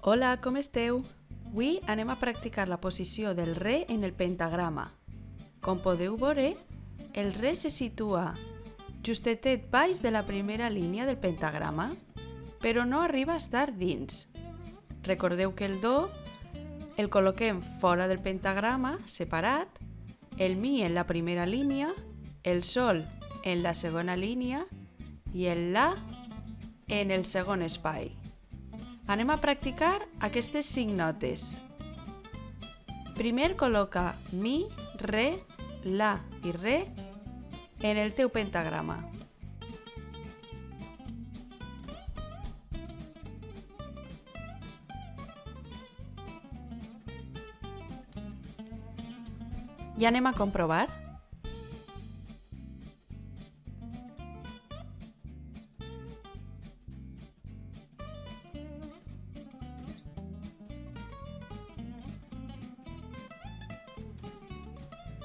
Hola, com esteu? Avui anem a practicar la posició del re en el pentagrama. Com podeu veure, el re se situa justetet baix de la primera línia del pentagrama, però no arriba a estar dins. Recordeu que el do el col·loquem fora del pentagrama, separat, el mi en la primera línia, el sol en la segona línia i el la en el segon espai. Anem a practicar aquestes 5 notes. Primer col·loca mi, re, la i re en el teu pentagrama. I anem a comprovar.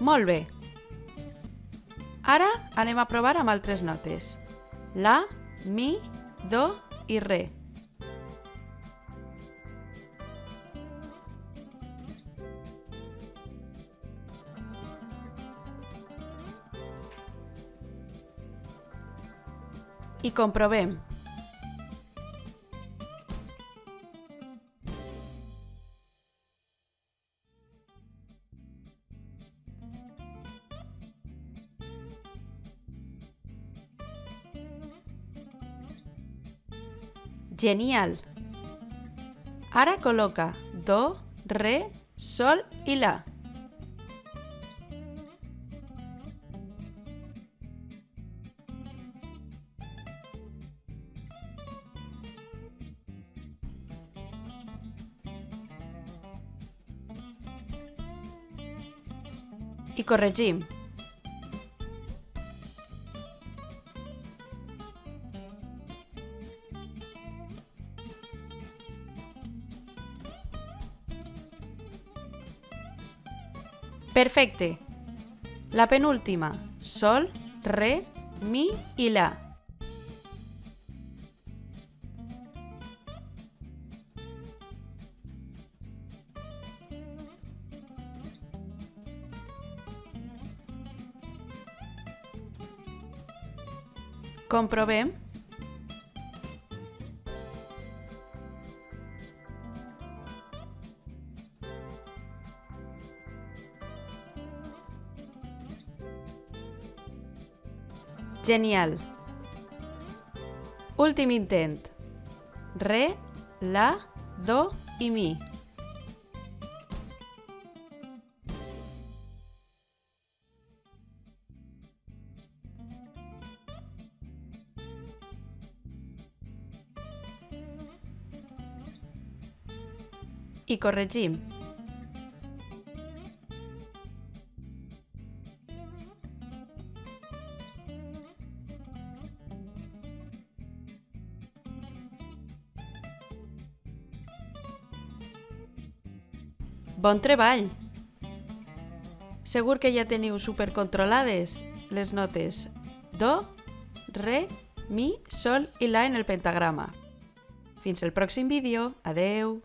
Molt bé. Ara anem a provar amb altres notes. La, mi, do i re. I comprovem. Genial! Ara col·loca do, re, sol i la. I corregim. Perfecte. La penúltima, sol, re, mi i la. Comprovem. Genial! Últim intent. Re, la, do i mi. I corregim. Bon treball! Segur que ja teniu supercontrolades les notes do, re, mi, sol i la en el pentagrama. Fins el pròxim vídeo. Adeu!